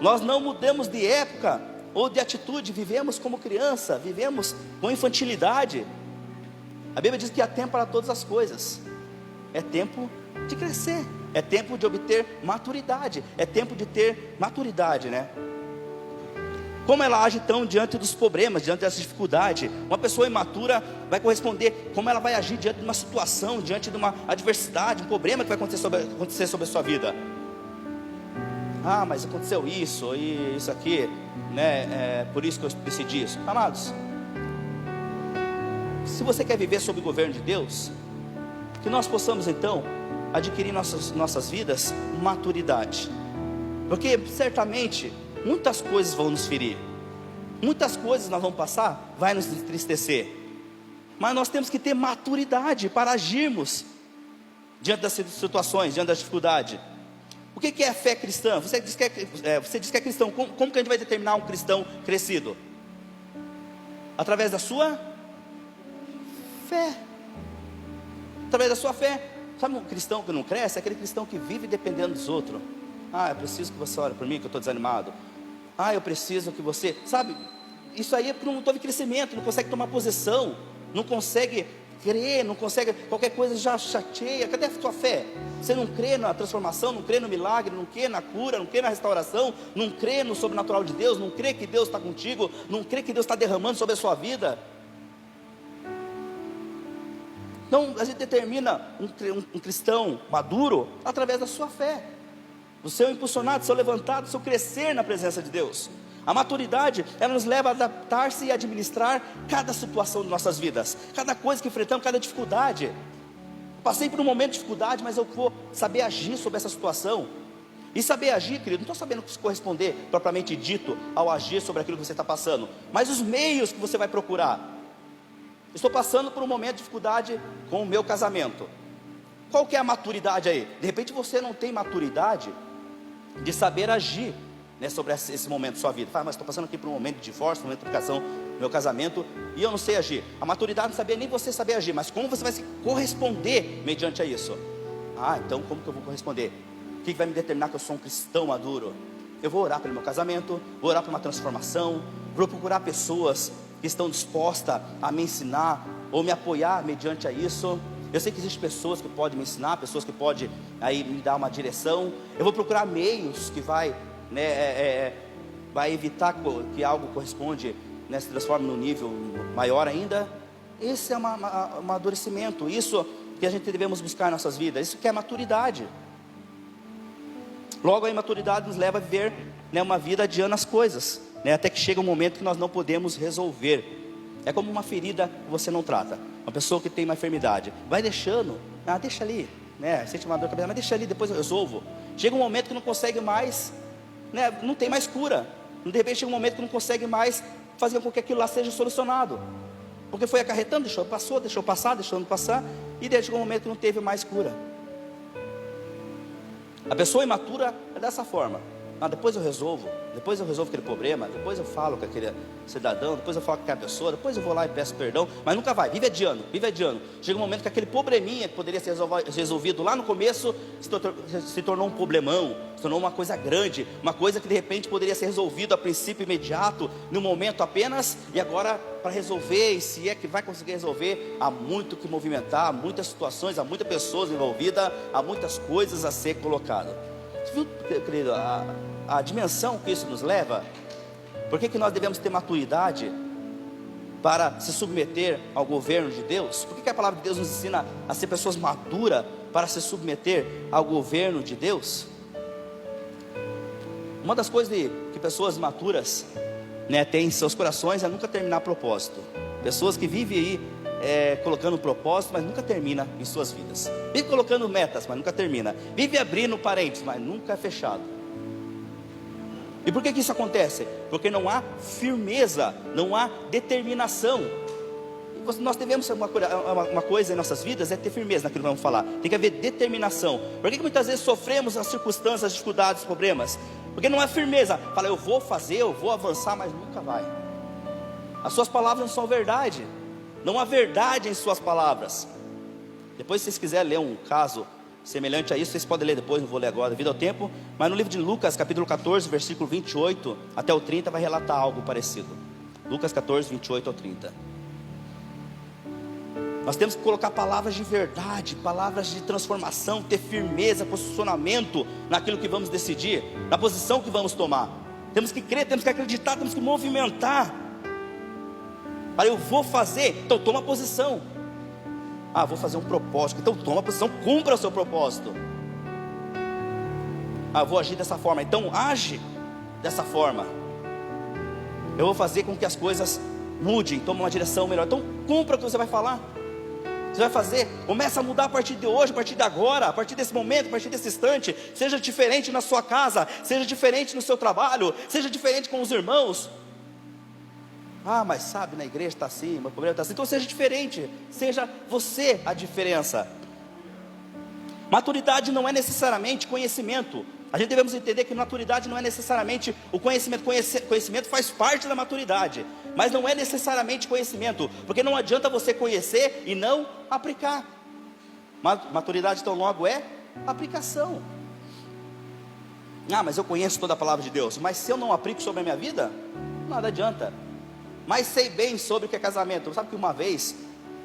Nós não mudamos de época ou de atitude, vivemos como criança, vivemos com infantilidade. A Bíblia diz que há tempo para todas as coisas, é tempo de crescer, é tempo de obter maturidade, é tempo de ter maturidade, né? Como ela age então diante dos problemas, diante dessa dificuldade? Uma pessoa imatura vai corresponder, como ela vai agir diante de uma situação, diante de uma adversidade, um problema que vai acontecer sobre a sua vida. Ah, mas aconteceu isso e isso aqui, né? É por isso que eu decidi isso. Amados, se você quer viver sob o governo de Deus, que nós possamos então adquirir nossas vidas maturidade, porque certamente muitas coisas vão nos ferir, muitas coisas nós vamos passar, vai nos entristecer, mas nós temos que ter maturidade para agirmos diante das situações, diante da dificuldade. O que é fé cristã? Você diz que é cristão. Como que a gente vai determinar um cristão crescido? Através da sua fé. Através da sua fé. Sabe um cristão que não cresce? É aquele cristão que vive dependendo dos outros. Ah, eu preciso que você ore por mim, que eu estou desanimado. Ah, eu preciso que você... Sabe, isso aí é porque não teve crescimento, não consegue tomar posição, não consegue crer, não consegue... Qualquer coisa já chateia. Cadê a sua fé? Você não crê na transformação, não crê no milagre, não crê na cura, não crê na restauração, não crê no sobrenatural de Deus, não crê que Deus está contigo, não crê que Deus está derramando sobre a sua vida. Então a gente determina um cristão maduro através da sua fé, do seu impulsionado, do seu levantado, do seu crescer na presença de Deus. A maturidade, ela nos leva a adaptar-se e administrar cada situação de nossas vidas, cada coisa que enfrentamos, cada dificuldade. Passei por um momento de dificuldade, mas eu vou saber agir sobre essa situação. E saber agir, querido, não estou sabendo corresponder propriamente dito ao agir sobre aquilo que você está passando, mas os meios que você vai procurar. Estou passando por um momento de dificuldade com o meu casamento. Qual que é a maturidade aí? De repente você não tem maturidade de saber agir, né, sobre esse momento da sua vida. Mas estou passando aqui por um momento de divórcio, um momento de educação do meu casamento, e eu não sei agir. A maturidade não sabia nem você saber agir, mas como você vai se corresponder mediante a isso? Ah, então como que eu vou corresponder? O que vai me determinar que eu sou um cristão maduro? Eu vou orar pelo meu casamento, vou orar por uma transformação, vou procurar pessoas que estão dispostas a me ensinar ou me apoiar mediante a isso. Eu sei que existem pessoas que podem me ensinar, pessoas que podem aí me dar uma direção. Eu vou procurar meios que vai evitar que algo corresponde, né, se transforme num nível maior ainda. Esse é um amadurecimento, isso que a gente devemos buscar em nossas vidas, isso que é maturidade. Logo a imaturidade nos leva a viver, né, uma vida adiando as coisas, né, até que chega um momento que nós não podemos resolver. É como uma ferida que você não trata. Uma pessoa que tem uma enfermidade, vai deixando, deixa ali, né, sente uma dor de cabeça, mas deixa ali, depois eu resolvo. Chega um momento que não consegue mais, né, não tem mais cura. De repente chega um momento que não consegue mais fazer com que aquilo lá seja solucionado, porque foi acarretando, deixou passar, deixando passar, e daí chegou um momento que não teve mais cura. A pessoa imatura é dessa forma. Depois eu resolvo aquele problema, depois eu falo com aquele cidadão, depois eu falo com aquela pessoa, depois eu vou lá e peço perdão, mas nunca vai, vive adiando. Chega um momento que aquele probleminha que poderia ser resolvido lá no começo, se tornou um problemão, se tornou uma coisa grande, uma coisa que de repente poderia ser resolvido a princípio imediato, no momento apenas, e agora para resolver, e se é que vai conseguir resolver, há muito que movimentar, há muitas situações, há muitas pessoas envolvidas, há muitas coisas a ser colocadas. Você viu, querido, a dimensão que isso nos leva? Por que nós devemos ter maturidade para se submeter ao governo de Deus? Por que a palavra de Deus nos ensina a ser pessoas maduras para se submeter ao governo de Deus? Uma das coisas que pessoas maturas, né, têm em seus corações é nunca terminar propósito. Pessoas que vivem aí colocando propósito, mas nunca termina em suas vidas. Vive colocando metas, mas nunca termina. Vive abrindo parênteses, mas nunca é fechado. E por que isso acontece? Porque não há firmeza, não há determinação. Nós devemos uma coisa em nossas vidas, é ter firmeza naquilo que vamos falar. Tem que haver determinação. Por que muitas vezes sofremos as circunstâncias, as dificuldades, os problemas? Porque não há firmeza. Fala, eu vou fazer, eu vou avançar, mas nunca vai. As suas palavras não são verdade. Não há verdade em suas palavras. Depois, se vocês quiserem ler um caso semelhante a isso, vocês podem ler depois, não vou ler agora devido ao tempo. Mas no livro de Lucas, capítulo 14, versículo 28 até o 30, vai relatar algo parecido. Lucas 14, 28 ao 30. Nós temos que colocar palavras de verdade, palavras de transformação, ter firmeza, posicionamento naquilo que vamos decidir, na posição que vamos tomar. Temos que crer, temos que acreditar, temos que movimentar. Para eu vou fazer, então toma posição. Ah, vou fazer um propósito, então toma posição, cumpra o seu propósito. Ah, vou agir dessa forma, então age dessa forma. Eu vou fazer com que as coisas mudem, tome uma direção melhor. Então cumpra o que você vai falar. Você vai fazer, começa a mudar a partir de hoje, a partir de agora, a partir desse momento, a partir desse instante. Seja diferente na sua casa, seja diferente no seu trabalho, seja diferente com os irmãos. Ah, mas sabe, na igreja está assim, meu problema está assim. Então seja diferente, seja você a diferença. Maturidade não é necessariamente conhecimento. A gente devemos entender que maturidade não é necessariamente o conhecimento. Conhecimento faz parte da maturidade, mas não é necessariamente conhecimento, porque não adianta você conhecer e não aplicar. Maturidade tão logo é aplicação. Ah, mas eu conheço toda a palavra de Deus, mas se eu não aplico sobre a minha vida, nada adianta. Mas sei bem sobre o que é casamento. Sabe que uma vez,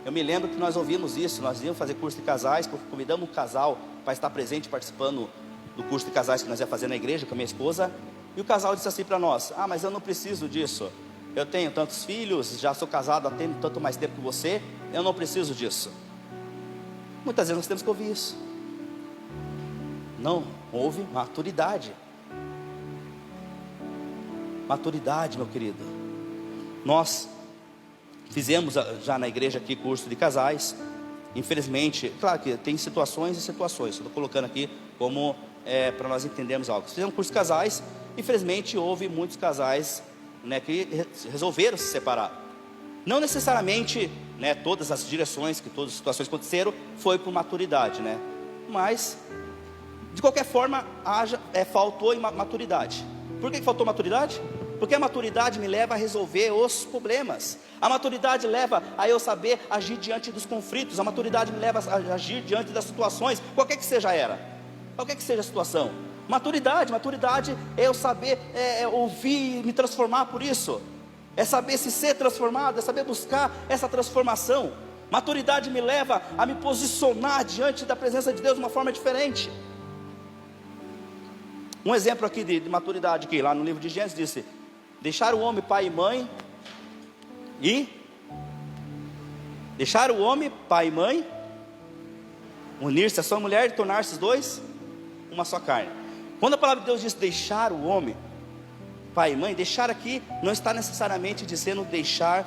eu me lembro que nós ouvimos isso, nós íamos fazer curso de casais, convidamos um casal para estar presente, participando do curso de casais que nós ia fazer na igreja com a minha esposa. E o casal disse assim para nós: ah, mas eu não preciso disso, eu tenho tantos filhos, já sou casado há tanto mais tempo que você, eu não preciso disso. Muitas vezes nós temos que ouvir isso. Não houve maturidade. Maturidade, meu querido. Nós fizemos já na igreja aqui curso de casais. Infelizmente, claro que tem situações e situações, estou colocando aqui como para nós entendermos algo. Fizemos um curso de casais. Infelizmente houve muitos casais, né, que resolveram se separar. Não necessariamente, né, todas as direções, que todas as situações aconteceram, foi por maturidade, né? Mas de qualquer forma faltou maturidade. Por que faltou maturidade? Porque a maturidade me leva a resolver os problemas. A maturidade leva a eu saber agir diante dos conflitos. A maturidade me leva a agir diante das situações, qualquer que seja qualquer que seja a situação. Maturidade é eu saber ouvir e me transformar por isso. É saber se ser transformado, é saber buscar essa transformação. Maturidade me leva a me posicionar diante da presença de Deus de uma forma diferente. Um exemplo aqui de maturidade, aqui, lá no livro de Gênesis, disse: deixar o homem pai e mãe unir-se a sua mulher e tornar-se os dois uma só carne. Quando a palavra de Deus diz deixar o homem pai e mãe, deixar aqui não está necessariamente dizendo deixar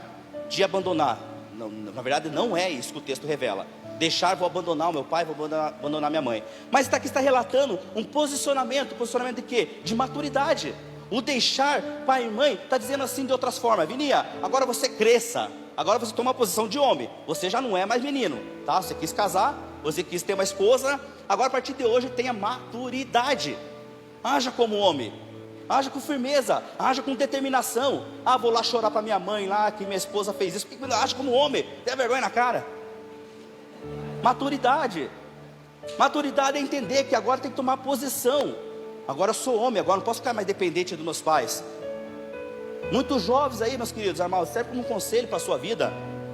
de abandonar. Não, na verdade não é isso que o texto revela. Deixar, vou abandonar o meu pai, vou abandonar minha mãe. Mas aqui está relatando um posicionamento de quê? De maturidade. O deixar pai e mãe está dizendo assim de outras formas: Vininha, agora você cresça, agora você toma a posição de homem, você já não é mais menino, tá? Você quis casar, você quis ter uma esposa, agora a partir de hoje tenha maturidade. Haja como homem, haja com firmeza, haja com determinação. Ah, vou lá chorar para minha mãe lá que minha esposa fez isso. Haja como homem, tenha vergonha na cara. Maturidade é entender que agora tem que tomar posição. Agora eu sou homem, agora não posso ficar mais dependente dos meus pais. Muitos jovens aí, meus queridos, irmãos, serve como um conselho para a sua vida.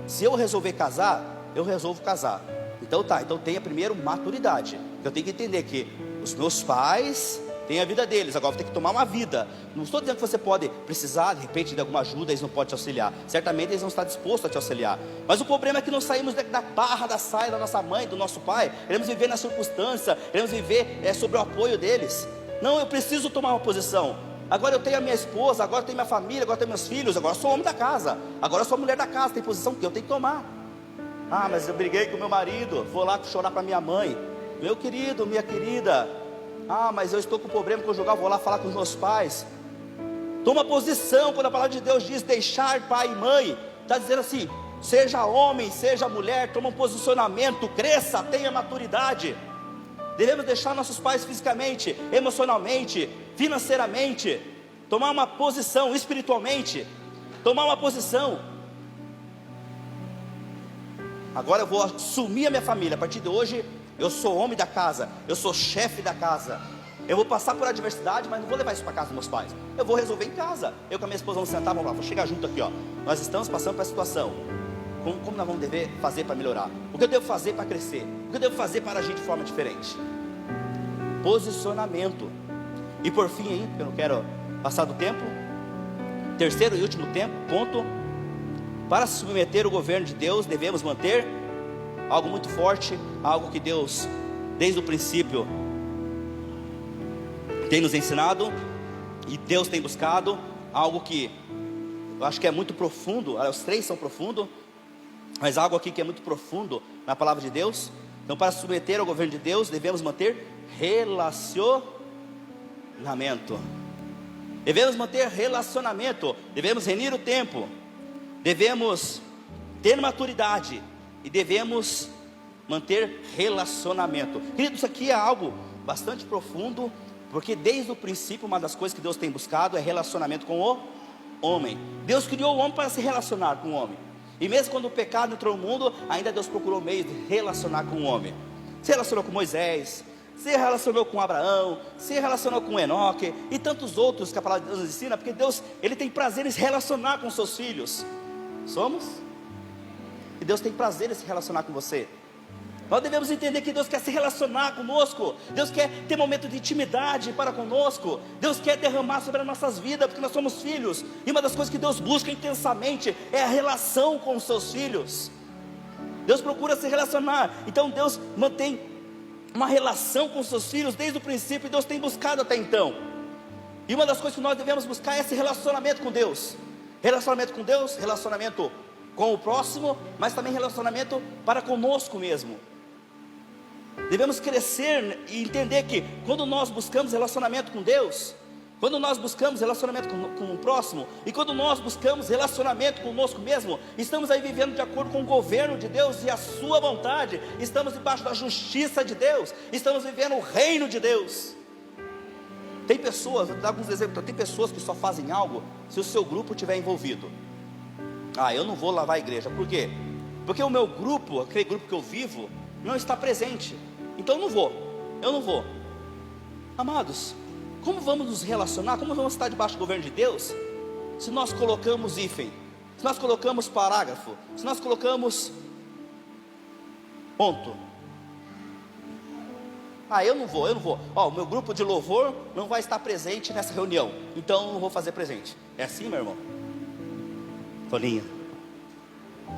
Se eu resolver casar, eu resolvo casar. Então tenha primeiro maturidade. Eu tenho que entender que os meus pais têm a vida deles, agora eu vou ter que tomar uma vida. Não estou dizendo que você pode precisar de repente de alguma ajuda, eles não podem te auxiliar. Certamente eles não estão dispostos a te auxiliar. Mas o problema é que não saímos da barra da saia da nossa mãe, do nosso pai. Queremos viver na circunstância, queremos viver sobre o apoio deles. Não, eu preciso tomar uma posição. Agora eu tenho a minha esposa, agora eu tenho minha família, agora eu tenho meus filhos, agora eu sou homem da casa, agora eu sou mulher da casa, tem posição que eu tenho que tomar. Ah, mas eu briguei com meu marido, vou lá chorar para minha mãe. Meu querido, minha querida, ah, mas eu estou com problema conjugal, vou lá falar com os meus pais. Toma posição. Quando a palavra de Deus diz deixar pai e mãe, está dizendo assim: seja homem, seja mulher, toma um posicionamento, cresça, tenha maturidade. Devemos deixar nossos pais fisicamente, emocionalmente, financeiramente, tomar uma posição espiritualmente, tomar uma posição. Agora eu vou assumir a minha família. A partir de hoje eu sou homem da casa, eu sou chefe da casa. Eu vou passar por adversidade, mas não vou levar isso para casa dos meus pais. Eu vou resolver em casa. Eu com a minha esposa vamos sentar, vamos lá, vou chegar junto aqui, ó. Nós estamos passando por essa situação. como nós vamos dever fazer para melhorar? O que eu devo fazer para crescer? O que eu devo fazer para agir de forma diferente? Posicionamento. E por fim aí, porque eu não quero passar do tempo, terceiro e último ponto, para se submeter ao governo de Deus, devemos manter algo muito forte, algo que Deus, desde o princípio, tem nos ensinado, e Deus tem buscado, algo que eu acho que é muito profundo, os três são profundos, mas algo aqui que é muito profundo na palavra de Deus. Então, para se submeter ao governo de Deus, devemos manter relacionamento. Devemos manter relacionamento, devemos renir o tempo, devemos ter maturidade e devemos manter relacionamento. Queridos, isso aqui é algo bastante profundo, porque desde o princípio uma das coisas que Deus tem buscado é relacionamento com o homem. Deus criou o homem para se relacionar com o homem, e mesmo quando o pecado entrou no mundo, ainda Deus procurou meios de relacionar com o homem. Se relacionou com Moisés, se relacionou com Abraão, se relacionou com Enoque e tantos outros que a palavra de Deus nos ensina, porque Deus, Ele tem prazer em se relacionar com seus filhos. Somos? E Deus tem prazer em se relacionar com você. Nós devemos entender que Deus quer se relacionar conosco, Deus quer ter momento de intimidade para conosco, Deus quer derramar sobre as nossas vidas, porque nós somos filhos, e uma das coisas que Deus busca intensamente é a relação com os seus filhos. Deus procura se relacionar, então Deus mantém uma relação com os seus filhos desde o princípio, e Deus tem buscado até então. E uma das coisas que nós devemos buscar é esse relacionamento com Deus, relacionamento com o próximo, mas também relacionamento para conosco mesmo. Devemos crescer e entender que quando nós buscamos relacionamento com Deus, quando nós buscamos relacionamento com o próximo, e quando nós buscamos relacionamento conosco mesmo, estamos aí vivendo de acordo com o governo de Deus e a sua vontade, estamos debaixo da justiça de Deus, estamos vivendo o reino de Deus. Tem pessoas, vou dar alguns exemplos, tem pessoas que só fazem algo se o seu grupo estiver envolvido. Eu não vou lavar a igreja, por quê? Porque o meu grupo, aquele grupo que eu vivo, não está presente, então eu não vou. Amados, como vamos nos relacionar, como vamos estar debaixo do governo de Deus, se nós colocamos hífen, se nós colocamos parágrafo, se nós colocamos ponto? Eu não vou, o meu grupo de louvor não vai estar presente nessa reunião, então eu não vou fazer presente. É assim, meu irmão? Tolinho?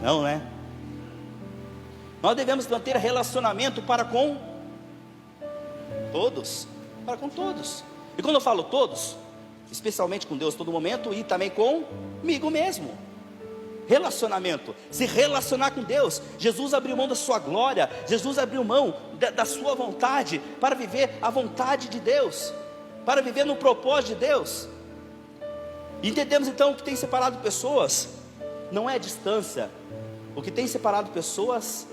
Não, né? Nós devemos manter relacionamento para com todos, e quando eu falo todos, especialmente com Deus todo momento, e também comigo mesmo. Relacionamento, se relacionar com Deus. Jesus abriu mão da sua glória, Jesus abriu mão da sua vontade, para viver a vontade de Deus, para viver no propósito de Deus. E entendemos então que tem separado pessoas, não é a distância, o que tem separado pessoas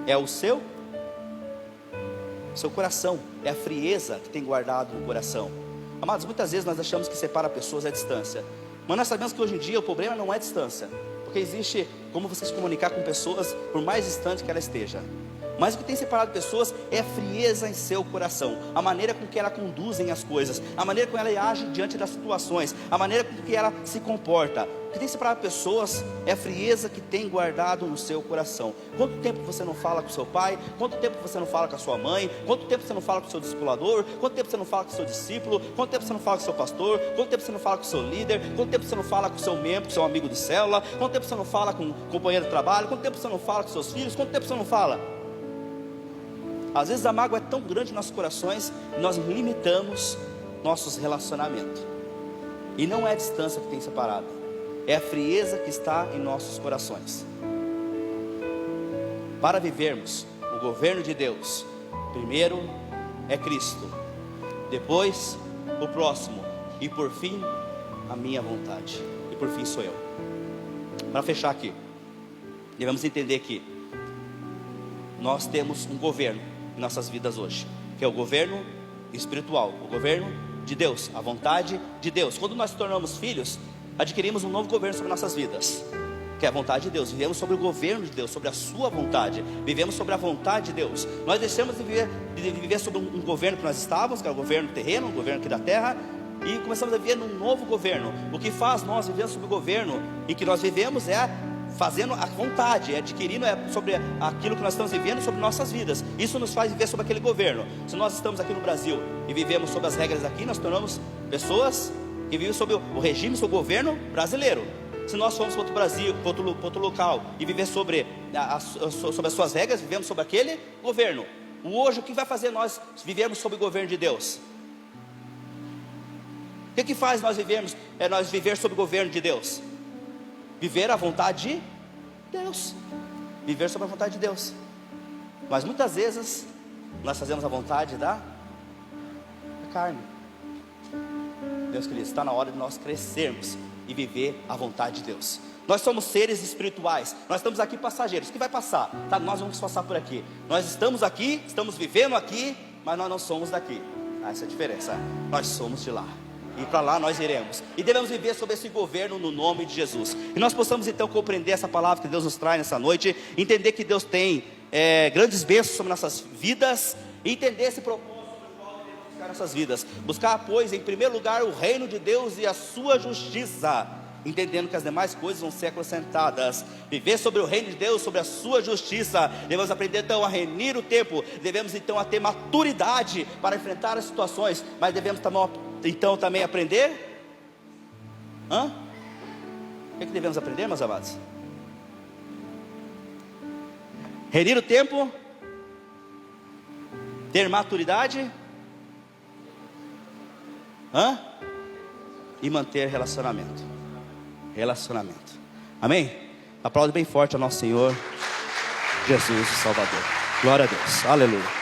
é o seu coração, é a frieza que tem guardado no coração. Amados, muitas vezes nós achamos que separa pessoas é a distância, mas nós sabemos que hoje em dia o problema não é a distância, porque existe como você se comunicar com pessoas por mais distante que ela esteja. Mas o que tem separado pessoas é a frieza em seu coração, a maneira com que ela conduzem as coisas, a maneira com que ela age diante das situações, a maneira com que ela se comporta. O que tem separado pessoas é a frieza que tem guardado no seu coração. Quanto tempo você não fala com seu pai? Quanto tempo você não fala com a sua mãe? Quanto tempo você não fala com o seu discipulador? Quanto tempo você não fala com o seu discípulo? Quanto tempo você não fala com o seu pastor? Quanto tempo você não fala com o seu líder? Quanto tempo você não fala com o seu membro, com o seu amigo de célula? Quanto tempo você não fala com o companheiro de trabalho? Quanto tempo você não fala com seus filhos? Quanto tempo você não fala? Às vezes a mágoa é tão grande em nossos corações, e nós limitamos nossos relacionamentos. E não é a distância que tem separado, é a frieza que está em nossos corações. Para vivermos o governo de Deus, primeiro é Cristo, depois o próximo, e por fim a minha vontade, e por fim sou eu. Para fechar aqui, devemos entender que nós temos um governo em nossas vidas hoje, que é o governo espiritual, o governo de Deus, a vontade de Deus. Quando nós nos tornamos filhos, adquirimos um novo governo sobre nossas vidas, que é a vontade de Deus. Vivemos sobre o governo de Deus, sobre a sua vontade, vivemos sobre a vontade de Deus. Nós deixamos de viver sobre um governo que nós estávamos, que é o governo terreno, o governo aqui da terra, e começamos a viver num novo governo. O que faz nós vivemos sob o governo em que nós vivemos é fazendo a vontade, adquirindo sobre aquilo que nós estamos vivendo, sobre nossas vidas. Isso nos faz viver sob aquele governo. Se nós estamos aqui no Brasil e vivemos sob as regras aqui, nós tornamos pessoas que vivem sob o regime, sob o governo brasileiro. Se nós formos para outro Brasil, para outro local e viver sobre as suas regras, vivemos sob aquele governo. Hoje, o que vai fazer nós vivermos sob o governo de Deus? O que faz nós vivermos? É nós viver sob o governo de Deus. Viver a vontade de Deus. Viver sob a vontade de Deus. Mas muitas vezes nós fazemos a vontade da carne. Deus querido, está na hora de nós crescermos e viver a vontade de Deus. Nós somos seres espirituais. Nós estamos aqui passageiros. O que vai passar? Tá, nós vamos passar por aqui. Nós estamos aqui, estamos vivendo aqui, mas nós não somos daqui. Essa é a diferença. Nós somos de lá. E para lá nós iremos. E devemos viver sob esse governo no nome de Jesus. E nós possamos então compreender essa palavra que Deus nos traz nessa noite. Entender que Deus tem grandes bênçãos sobre nossas vidas. E entender esse propósito no qual devemos buscar nossas vidas. Buscar, pois, em primeiro lugar o reino de Deus e a sua justiça, entendendo que as demais coisas vão ser acrescentadas. Viver sobre o reino de Deus, sobre a sua justiça. Devemos aprender então a renir o tempo. Devemos então a ter maturidade para enfrentar as situações. Mas devemos então também aprender. O que devemos aprender, meus amados? Renir o tempo, ter maturidade, e manter relacionamento. Amém? Aplaude bem forte ao nosso Senhor Jesus, o Salvador. Glória a Deus, aleluia.